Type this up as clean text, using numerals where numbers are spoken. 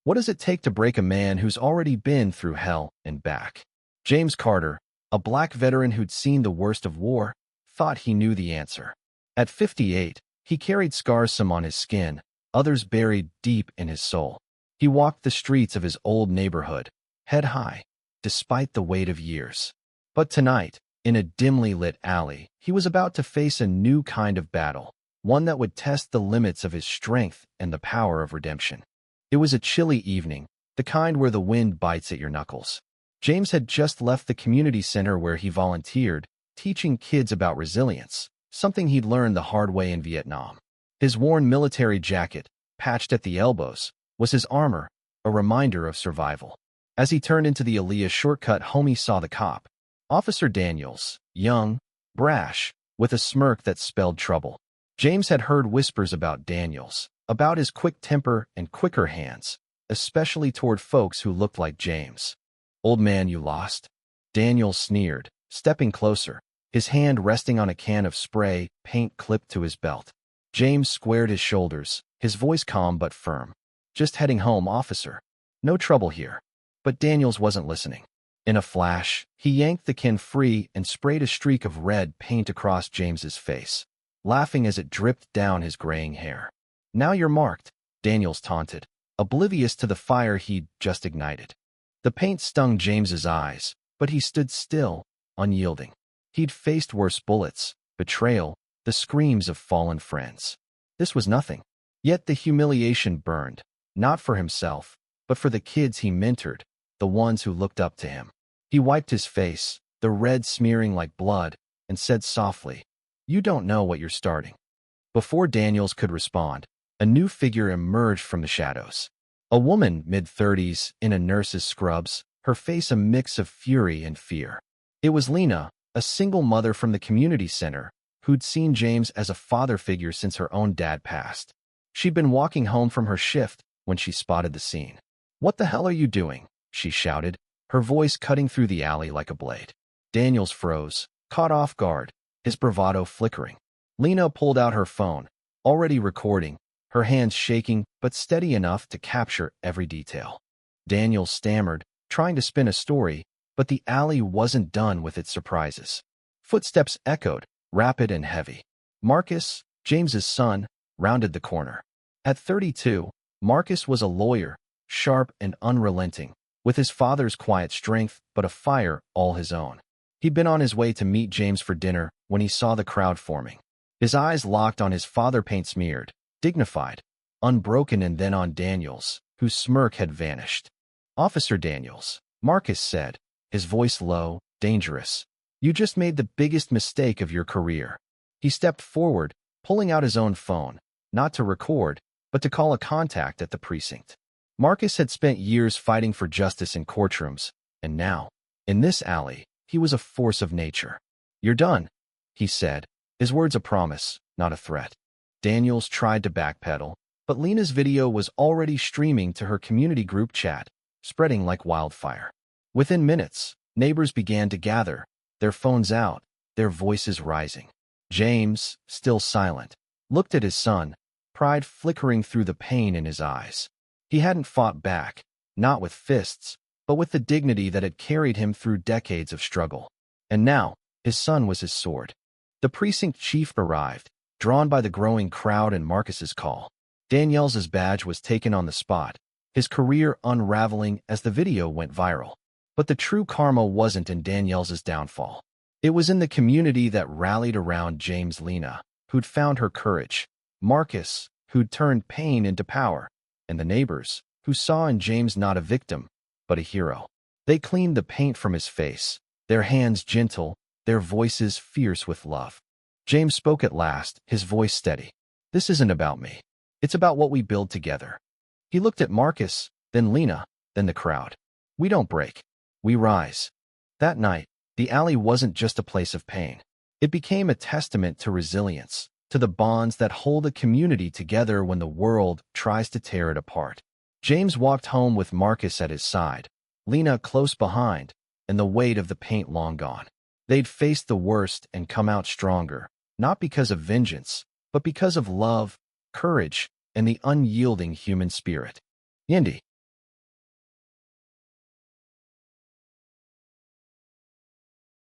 What does it take to break a man who's already been through hell and back? James Carter, a black veteran who'd seen the worst of war, thought he knew the answer. At 58, he carried scars, some on his skin, others buried deep in his soul. He walked the streets of his old neighborhood, head high, despite the weight of years. But tonight, in a dimly lit alley, he was about to face a new kind of battle, one that would test the limits of his strength and the power of redemption. It was a chilly evening, the kind where the wind bites at your knuckles. James had just left the community center where he volunteered, teaching kids about resilience, something he'd learned the hard way in Vietnam. His worn military jacket, patched at the elbows, was his armor, a reminder of survival. As he turned into the Aaliyah shortcut home, he saw the cop, Officer Daniels, young, brash, with a smirk that spelled trouble. James had heard whispers about Daniels, about his quick temper and quicker hands, especially toward folks who looked like James. "Old man, you lost?" Daniels sneered, stepping closer, his hand resting on a can of spray paint clipped to his belt. James squared his shoulders, his voice calm but firm. "Just heading home, officer. No trouble here." But Daniels wasn't listening. In a flash, he yanked the can free and sprayed a streak of red paint across James's face, laughing as it dripped down his graying hair. "Now you're marked," Daniels taunted, oblivious to the fire he'd just ignited. The paint stung James's eyes, but he stood still, unyielding. He'd faced worse bullets, betrayal, the screams of fallen friends. This was nothing. Yet the humiliation burned, not for himself, but for the kids he mentored, the ones who looked up to him. He wiped his face, the red smearing like blood, and said softly, "You don't know what you're starting." Before Daniels could respond, a new figure emerged from the shadows. A woman, mid-30s, in a nurse's scrubs, her face a mix of fury and fear. It was Lena, a single mother from the community center, who'd seen James as a father figure since her own dad passed. She'd been walking home from her shift when she spotted the scene. "What the hell are you doing?" she shouted, her voice cutting through the alley like a blade. Daniels froze, caught off guard, his bravado flickering. Lena pulled out her phone, already recording, her hands shaking but steady enough to capture every detail. Daniels stammered, trying to spin a story, but the alley wasn't done with its surprises. Footsteps echoed, rapid and heavy. Marcus, James's son, rounded the corner. At 32, Marcus was a lawyer, sharp and unrelenting, with his father's quiet strength but a fire all his own. He'd been on his way to meet James for dinner when he saw the crowd forming. His eyes locked on his father, paint-smeared, dignified, unbroken, and then on Daniels, whose smirk had vanished. "Officer Daniels," Marcus said, his voice low, dangerous. "You just made the biggest mistake of your career." He stepped forward, pulling out his own phone, not to record, but to call a contact at the precinct. Marcus had spent years fighting for justice in courtrooms, and now, in this alley, he was a force of nature. "You're done," he said, his words a promise, not a threat. Daniels tried to backpedal, but Lena's video was already streaming to her community group chat, spreading like wildfire. Within minutes, neighbors began to gather, their phones out, their voices rising. James, still silent, looked at his son, pride flickering through the pain in his eyes. He hadn't fought back, not with fists, but with the dignity that had carried him through decades of struggle. And now, his son was his sword. The precinct chief arrived, drawn by the growing crowd and Marcus's call. Daniels's badge was taken on the spot, his career unraveling as the video went viral. But the true karma wasn't in Daniels's downfall. It was in the community that rallied around James. Lena, who'd found her courage, Marcus, who'd turned pain into power, and the neighbors, who saw in James not a victim, but a hero. They cleaned the paint from his face, their hands gentle, their voices fierce with love. James spoke at last, his voice steady. "This isn't about me. It's about what we build together." He looked at Marcus, then Lena, then the crowd. "We don't break. We rise." That night, the alley wasn't just a place of pain. It became a testament to resilience, to the bonds that hold a community together when the world tries to tear it apart. James walked home with Marcus at his side, Lena close behind, and the weight of the paint long gone. They'd faced the worst and come out stronger, not because of vengeance, but because of love, courage, and the unyielding human spirit. Yindi.